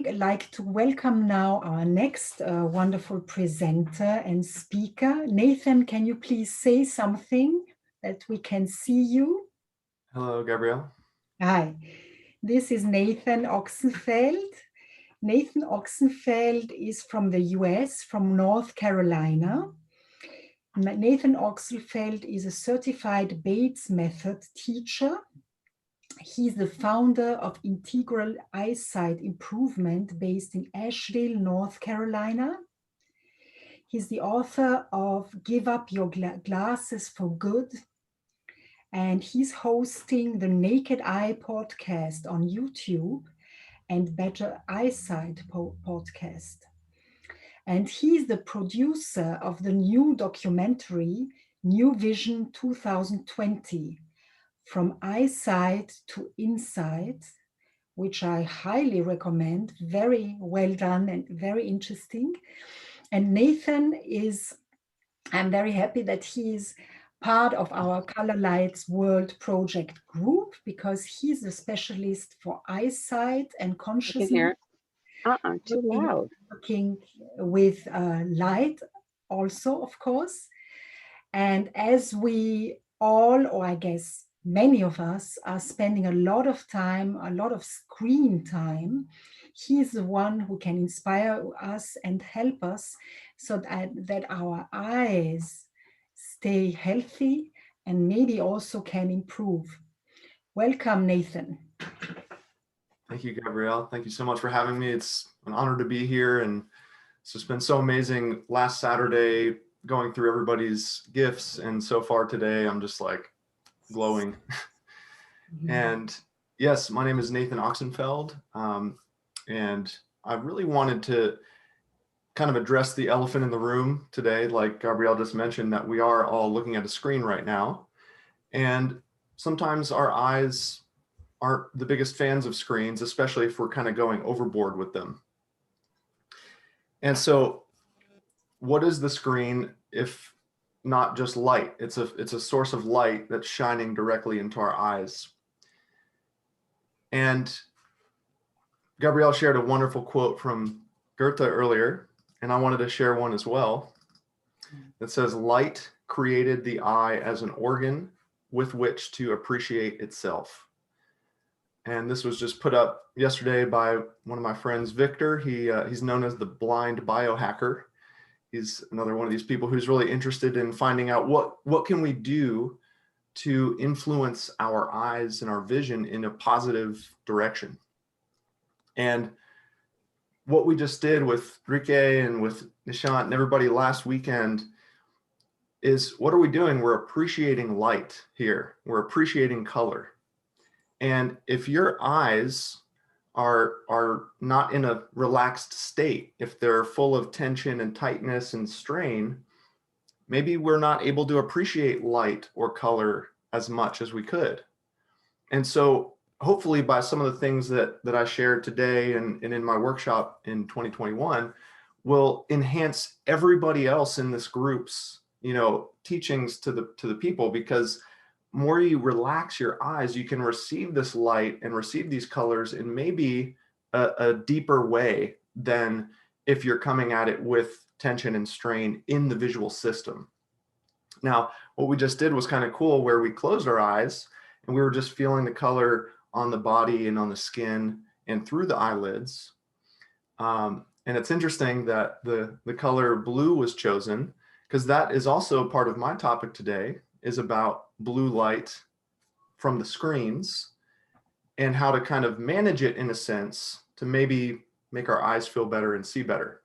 like to welcome now our next wonderful presenter and speaker. Nathan, can you please say something that we can see you? Hello, Gabrielle. Hi, this is Nathan Oxenfeld. Nathan Oxenfeld is from the US, from North Carolina. Nathan Oxenfeld is a certified Bates method teacher. He's the founder of Integral Eyesight Improvement based in Asheville, North Carolina. He's the author of Give Up Your Glasses for Good. And he's hosting the Naked Eye podcast on YouTube and Better Eyesight podcast. And he's the producer of the new documentary, New Vision 2020, From Eyesight to Insight, which I highly recommend. Very well done and very interesting. And Nathan I'm very happy that he is part of our Color Lights World Project group, because he's a specialist for eyesight and consciousness. You can hear it. Too loud. Working with light also, of course. And as we all, or I guess many of us, are spending a lot of time, a lot of screen time, he's the one who can inspire us and help us so that our eyes stay healthy and maybe also can improve. Welcome, Nathan. Thank you, Gabrielle. Thank you so much for having me. It's an honor to be here. And it's just been so amazing last Saturday going through everybody's gifts. And so far today, I'm just like glowing. And yes, my name is Nathan Oxenfeld. And I really wanted to kind of address the elephant in the room today, like Gabrielle just mentioned, that we are all looking at a screen right now. And sometimes our eyes aren't the biggest fans of screens, especially if we're kind of going overboard with them. And so what is the screen if not just light? It's a source of light that's shining directly into our eyes. And Gabrielle shared a wonderful quote from Goethe earlier, and I wanted to share one as well. That says, "Light created the eye as an organ with which to appreciate itself." And this was just put up yesterday by one of my friends, Victor. He's known as the blind biohacker. He's another one of these people who's really interested in finding out what can we do to influence our eyes and our vision in a positive direction. And what we just did with Rike and with Nishant and everybody last weekend is, what are we doing? We're appreciating light here. We're appreciating color. And if your eyes are not in a relaxed state, if they're full of tension and tightness and strain, maybe we're not able to appreciate light or color as much as we could. And so hopefully by some of the things that I shared today and in my workshop in 2021 will enhance everybody else in this group's, teachings to the people, because more you relax your eyes, you can receive this light and receive these colors in maybe a deeper way than if you're coming at it with tension and strain in the visual system. Now, what we just did was kind of cool, where we closed our eyes and we were just feeling the color on the body and on the skin and through the eyelids. And it's interesting that the color blue was chosen, because that is also part of my topic today, is about blue light from the screens and how to kind of manage it in a sense to maybe make our eyes feel better and see better.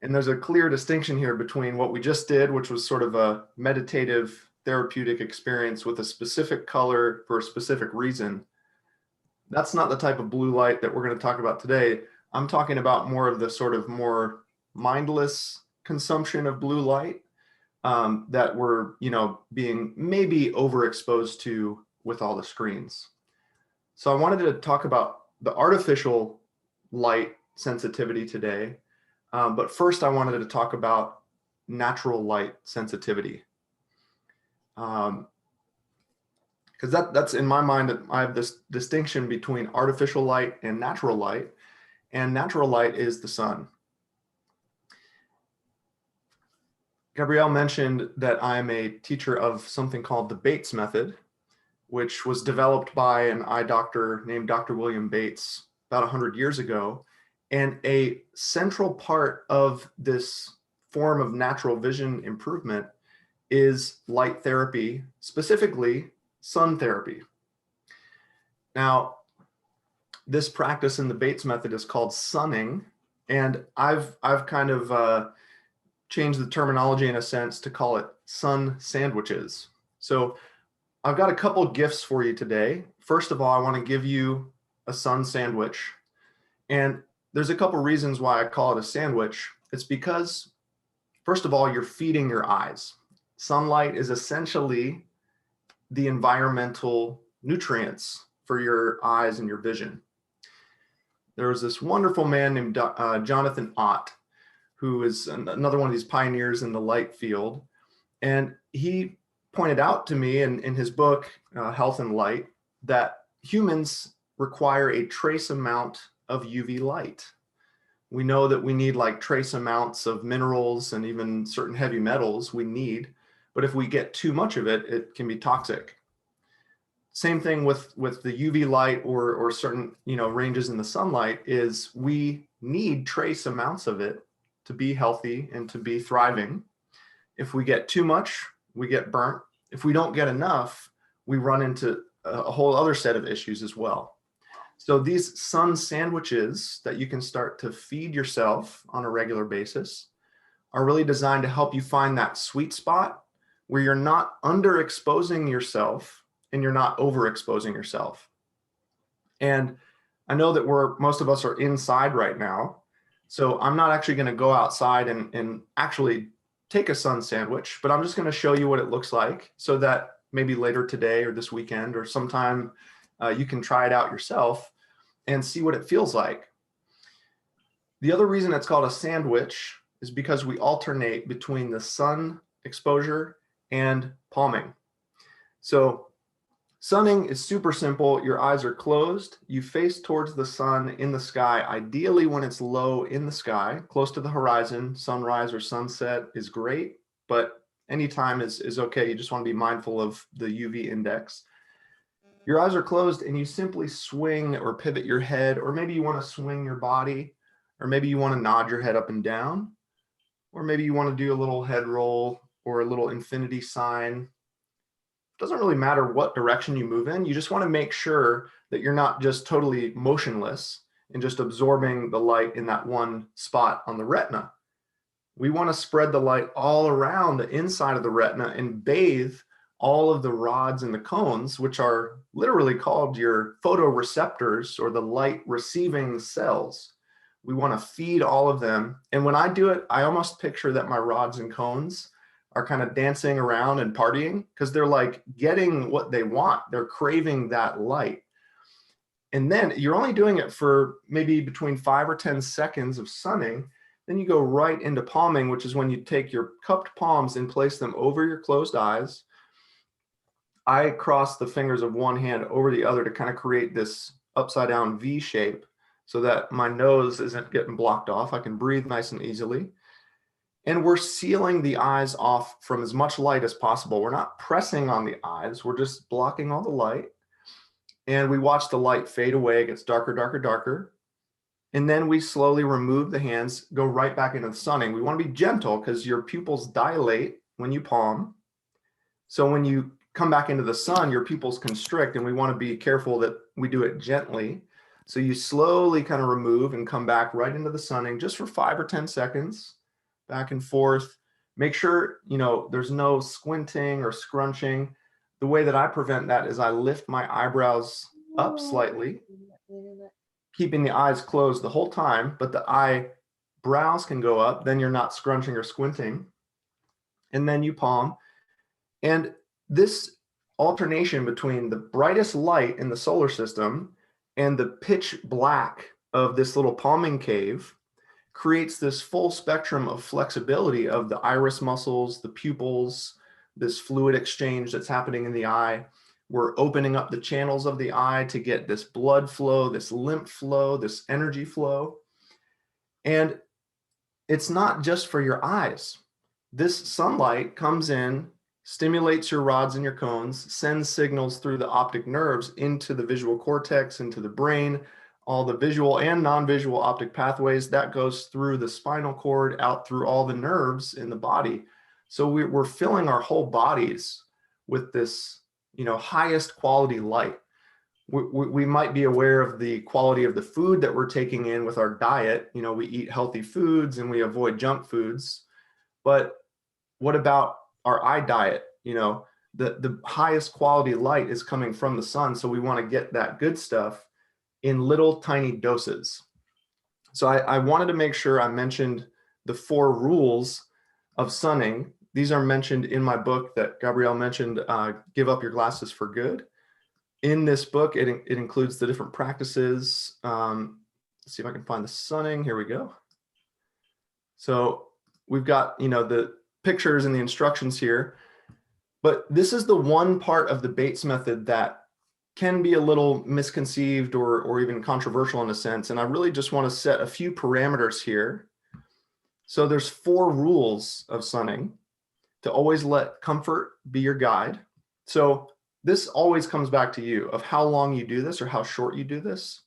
And there's a clear distinction here between what we just did, which was sort of a meditative therapeutic experience with a specific color for a specific reason. That's not the type of blue light that we're going to talk about today. I'm talking about more of the sort of more mindless consumption of blue light that we're, being maybe overexposed to with all the screens. So I wanted to talk about the artificial light sensitivity today. But first I wanted to talk about natural light sensitivity. Because that's in my mind, that I have this distinction between artificial light and natural light. and natural light is the sun. Gabrielle mentioned that I'm a teacher of something called the Bates method, which was developed by an eye doctor named Dr. William Bates about 100 years ago. And a central part of this form of natural vision improvement is light therapy, specifically sun therapy. Now, this practice in the Bates method is called sunning, and I've kind of changed the terminology in a sense to call it sun sandwiches. So I've got a couple gifts for you today. First of all, I want to give you a sun sandwich, and there's a couple reasons why I call it a sandwich. It's because, first of all, you're feeding your eyes. Sunlight is essentially the environmental nutrients for your eyes and your vision. There was this wonderful man named Jonathan Ott, who is another one of these pioneers in the light field. And he pointed out to me in his book, Health and Light, that humans require a trace amount of UV light. We know that we need like trace amounts of minerals and even certain heavy metals we need, but if we get too much of it, it can be toxic. Same thing with the UV light or certain ranges in the sunlight is we need trace amounts of it to be healthy and to be thriving. If we get too much, we get burnt. If we don't get enough, we run into a whole other set of issues as well. So these sun sandwiches that you can start to feed yourself on a regular basis are really designed to help you find that sweet spot where you're not underexposing yourself and you're not overexposing yourself. And I know that most of us are inside right now, so I'm not actually going to go outside and actually take a sun sandwich, but I'm just going to show you what it looks like so that maybe later today or this weekend or sometime you can try it out yourself and see what it feels like. The other reason it's called a sandwich is because we alternate between the sun exposure and palming. So sunning is super simple. Your eyes are closed. You face towards the sun in the sky, ideally when it's low in the sky, close to the horizon. Sunrise or sunset is great, but anytime is okay. You just want to be mindful of the UV index. Your eyes are closed and you simply swing or pivot your head, or maybe you want to swing your body, or maybe you want to nod your head up and down, or maybe you want to do a little head roll or a little infinity sign. Doesn't really matter what direction you move in. You just want to make sure that you're not just totally motionless and just absorbing the light in that one spot on the retina. We want to spread the light all around the inside of the retina and bathe all of the rods and the cones, which are literally called your photoreceptors or the light receiving cells. We want to feed all of them. And when I do it, I almost picture that my rods and cones are kind of dancing around and partying because they're like getting what they want. They're craving that light. And then you're only doing it for maybe between 5 or 10 seconds of sunning. Then you go right into palming, which is when you take your cupped palms and place them over your closed eyes. I cross the fingers of one hand over the other to kind of create this upside down V shape so that my nose isn't getting blocked off. I can breathe nice and easily. And we're sealing the eyes off from as much light as possible. We're not pressing on the eyes. We're just blocking all the light. And we watch the light fade away. It gets darker, darker, darker. And then we slowly remove the hands, go right back into the sunning. We want to be gentle because your pupils dilate when you palm. So when you come back into the sun, your pupils constrict, and we want to be careful that we do it gently. So you slowly kind of remove and come back right into the sunning just for 5 or 10 seconds, back and forth. Make sure, there's no squinting or scrunching. The way that I prevent that is I lift my eyebrows up slightly, keeping the eyes closed the whole time, but the eyebrows can go up. Then you're not scrunching or squinting. And then you palm. And this alternation between the brightest light in the solar system and the pitch black of this little palming cave creates this full spectrum of flexibility of the iris muscles, the pupils, this fluid exchange that's happening in the eye. We're opening up the channels of the eye to get this blood flow, this lymph flow, this energy flow. And it's not just for your eyes. This sunlight comes in, stimulates your rods and your cones, sends signals through the optic nerves into the visual cortex, into the brain, all the visual and non-visual optic pathways that goes through the spinal cord, out through all the nerves in the body. So we're filling our whole bodies with this, highest quality light. We might be aware of the quality of the food that we're taking in with our diet. We eat healthy foods and we avoid junk foods. But what about our eye diet? The highest quality light is coming from the sun. So we want to get that good stuff in little tiny doses. So I wanted to make sure I mentioned the 4 rules of sunning. These are mentioned in my book that Gabrielle mentioned, Give Up Your Glasses for Good. In this book, it includes the different practices. Let's see if I can find the sunning. Here we go. So we've got, the pictures and the instructions here. But this is the one part of the Bates method that can be a little misconceived or even controversial in a sense. And I really just want to set a few parameters here. So there's 4 rules of sunning: to always let comfort be your guide. So this always comes back to you of how long you do this or how short you do this.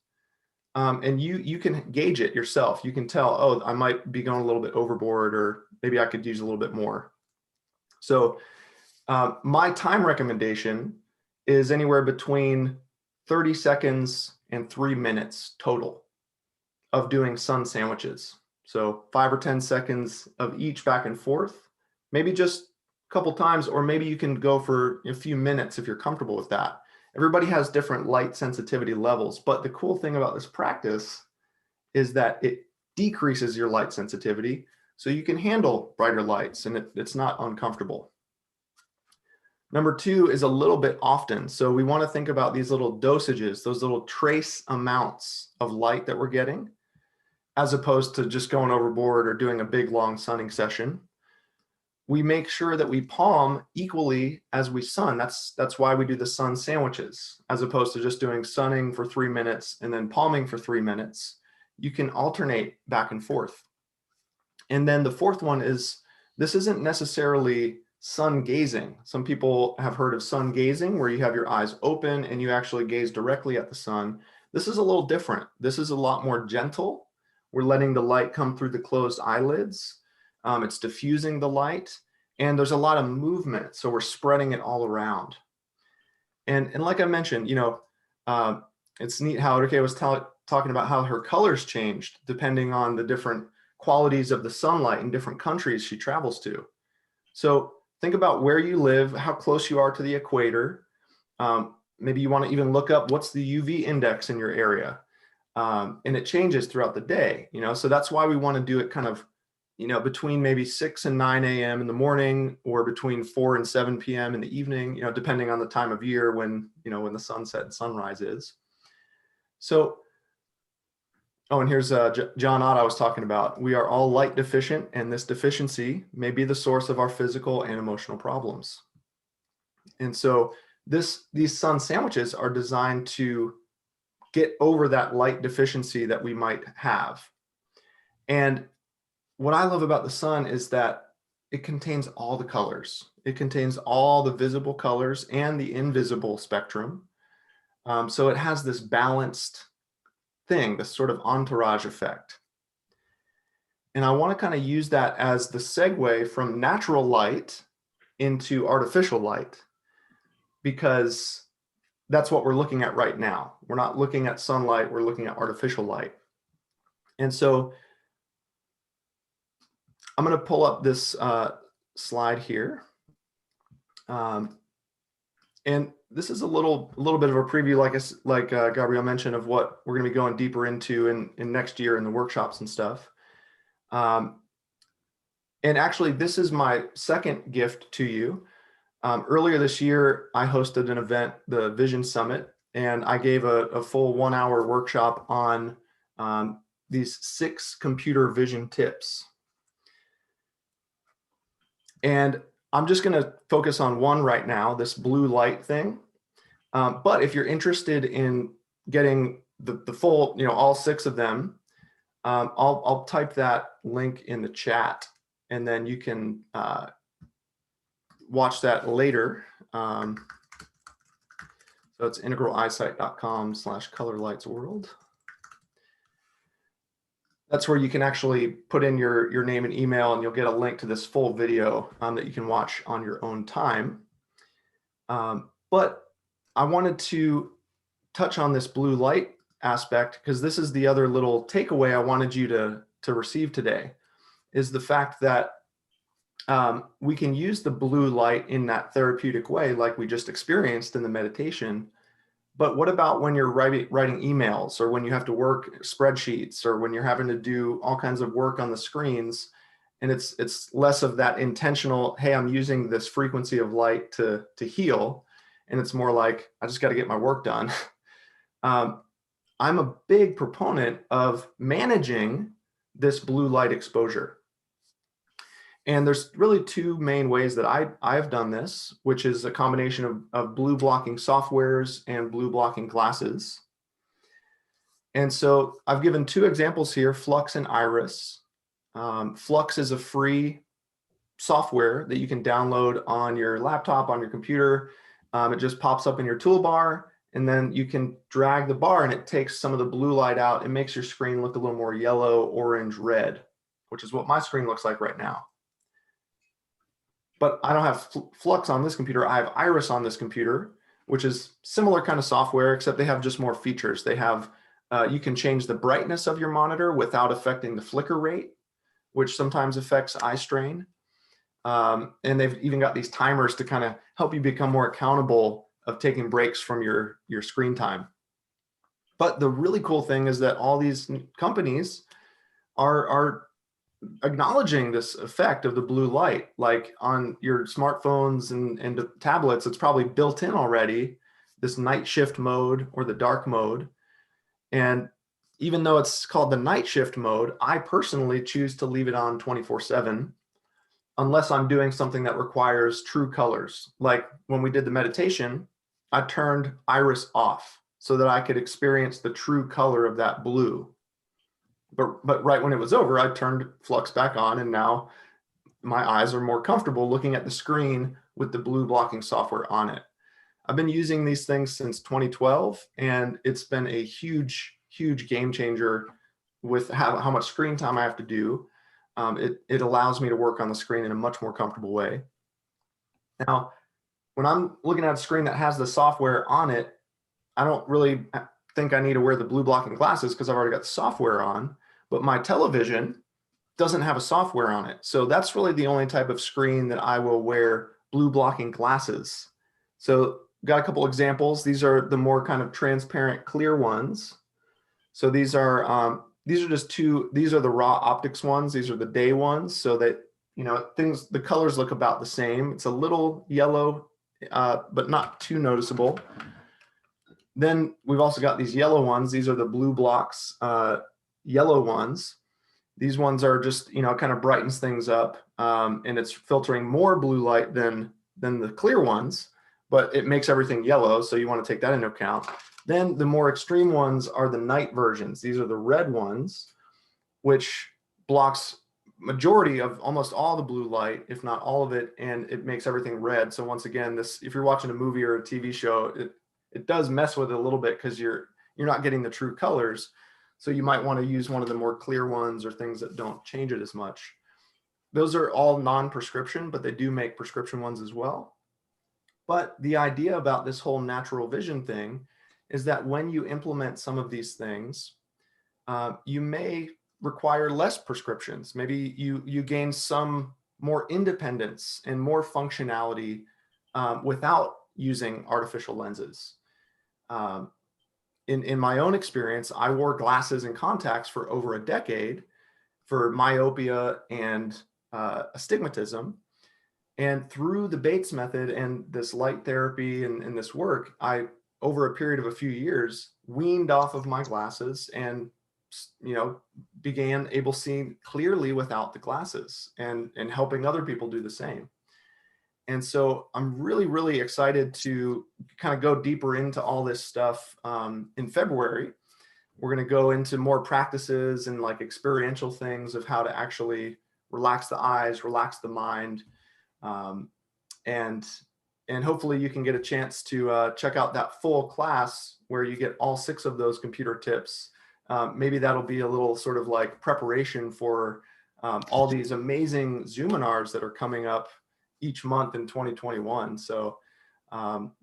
And you can gauge it yourself. You can tell, oh, I might be going a little bit overboard, or maybe I could use a little bit more. So my time recommendation is anywhere between 30 seconds and 3 minutes total of doing sun sandwiches. So 5 or 10 seconds of each back and forth, maybe just a couple times, or maybe you can go for a few minutes if you're comfortable with that. Everybody has different light sensitivity levels, but the cool thing about this practice is that it decreases your light sensitivity so you can handle brighter lights and it's not uncomfortable. Number 2 is a little bit often. So we want to think about these little dosages, those little trace amounts of light that we're getting, as opposed to just going overboard or doing a big long sunning session. We make sure that we palm equally as we sun. That's why we do the sun sandwiches, as opposed to just doing sunning for 3 minutes and then palming for 3 minutes. You can alternate back and forth. And then the 4th one is, this isn't necessarily sun gazing. Some people have heard of sun gazing, where you have your eyes open and you actually gaze directly at the sun. This is a little different. This is a lot more gentle. We're letting the light come through the closed eyelids. It's diffusing the light, and there's a lot of movement. So we're spreading it all around. And like I mentioned, it's neat how Enrique was talking about how her colors changed depending on the different qualities of the sunlight in different countries she travels to. So think about where you live, how close you are to the equator. Maybe you want to even look up what's the UV index in your area. And it changes throughout the day, so that's why we want to do it kind of, between maybe 6 and 9 a.m. in the morning, or between 4 and 7 p.m. in the evening, depending on the time of year when the sunset and sunrise is. So, and here's John Ott I was talking about. We are all light deficient, and this deficiency may be the source of our physical and emotional problems. And so these sun sandwiches are designed to get over that light deficiency that we might have. And what I love about the sun is that it contains all the colors. It contains all the visible colors and the invisible spectrum. So it has this balanced thing, this sort of entourage effect. And I want to kind of use that as the segue from natural light into artificial light, because that's what we're looking at right now. We're not looking at sunlight, we're looking at artificial light. And so I'm going to pull up this slide here. And this is a little bit of a preview, like Gabrielle mentioned, of what we're going to be going deeper into in next year in the workshops and stuff. And actually, this is my second gift to you. Earlier this year, I hosted an event, the Vision Summit, and I gave a full 1-hour workshop on these 6 computer vision tips. And I'm just going to focus on one right now, this blue light thing. But if you're interested in getting the full, all 6 of them, I'll type that link in the chat, and then you can watch that later. So it's integraleyesight.com/colorlightsworld. That's where you can actually put in your name and email, and you'll get a link to this full video that you can watch on your own time. But I wanted to touch on this blue light aspect, because this is the other little takeaway I wanted you to receive today, is the fact that we can use the blue light in that therapeutic way, like we just experienced in the meditation. But what about when you're writing emails, or when you have to work spreadsheets, or when you're having to do all kinds of work on the screens, and it's less of that intentional, hey, I'm using this frequency of light to heal, and it's more like, I just got to get my work done. I'm a big proponent of managing this blue light exposure. And there's really two main ways that I've done this, which is a combination of blue blocking softwares and blue blocking glasses. And so I've given two examples here, Flux and Iris. Flux is a free software that you can download on your laptop, on your computer. It just pops up in your toolbar, and then you can drag the bar and it takes some of the blue light out. It makes your screen look a little more yellow, orange, red, which is what my screen looks like right now. But I don't have Flux on this computer. I have Iris on this computer, which is similar kind of software, except they have just more features. They have, you can change the brightness of your monitor without affecting the flicker rate, which sometimes affects eye strain. And they've even got these timers to kind of help you become more accountable of taking breaks from your screen time. But the really cool thing is that all these companies are acknowledging this effect of the blue light. Like on your smartphones and tablets, it's probably built in already, this night shift mode or the dark mode. And even though it's called the night shift mode, I personally choose to leave it on 24/7, unless I'm doing something that requires true colors. Like when we did the meditation, I turned Iris off so that I could experience the true color of that blue. But right when it was over, I turned Flux back on, and now my eyes are more comfortable looking at the screen with the blue blocking software on it. I've been using these things since 2012, and it's been a huge, huge game changer with how much screen time I have to do. It allows me to work on the screen in a much more comfortable way. Now, when I'm looking at a screen that has the software on it, I don't really think I need to wear the blue blocking glasses because I've already got the software on, but my television doesn't have a software on it. So that's really the only type of screen that I will wear blue blocking glasses. So got a couple examples. These are the more kind of transparent clear ones. So these are just two, these are the raw optics ones. These are the day ones, so that, you know, the colors look about the same. It's a little yellow, but not too noticeable. Then we've also got these yellow ones. These are the blue blocks, yellow ones. These ones are just, you know, kind of brightens things up, and it's filtering more blue light than the clear ones, but it makes everything yellow. So you want to take that into account. Then the more extreme ones are the night versions. These are the red ones, which blocks majority of almost all the blue light, if not all of it, and it makes everything red. So once again, this, if you're watching a movie or a TV show, it does mess with it a little bit because you're not getting the true colors. So you might want to use one of the more clear ones or things that don't change it as much. Those are all non-prescription, but they do make prescription ones as well. But the idea about this whole natural vision thing is that when you implement some of these things, you may require less prescriptions. Maybe you gain some more independence and more functionality without using artificial lenses. In my own experience, I wore glasses and contacts for over a decade for myopia and astigmatism. And through the Bates method and this light therapy and this work, I, over a period of a few years, weaned off of my glasses and, you know, began able to see clearly without the glasses, and helping other people do the same. And so I'm really, really excited to kind of go deeper into all this stuff in February, we're going to go into more practices and like experiential things of how to actually relax the eyes, relax the mind. And hopefully you can get a chance to check out that full class where you get all 6 of those computer tips. Maybe that'll be a little sort of like preparation for all these amazing Zoominars that are coming up each month in 2021. So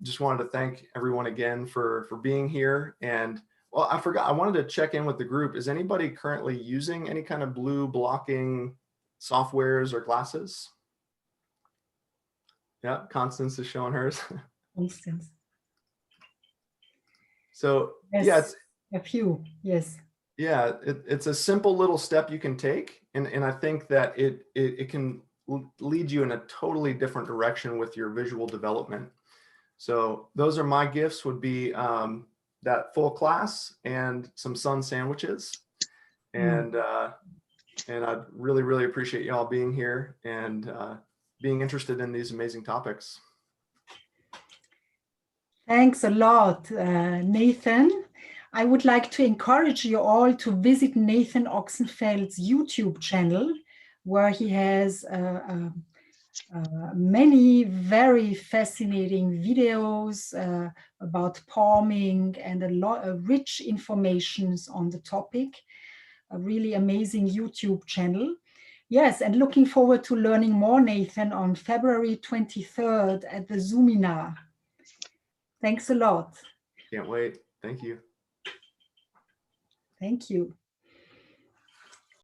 just wanted to thank everyone again for being here. And well, I forgot, I wanted to check in with the group. Is anybody currently using any kind of blue blocking softwares or glasses? Yeah, Constance is showing hers. Constance. So Yes, yeah, it's, a few, yes. yeah, it's a simple little step you can take. And I think that it can lead you in a totally different direction with your visual development. So those are my gifts, would be that full class and some sun sandwiches. And I really, really appreciate y'all being here and being interested in these amazing topics. Thanks a lot, Nathan. I would like to encourage you all to visit Nathan Oxenfeld's YouTube channel, where he has many very fascinating videos about palming and a lot of rich information on the topic. A really amazing YouTube channel. Yes, and looking forward to learning more, Nathan, on February 23rd at the Zoominar. Thanks a lot. Can't wait. Thank you. Thank you.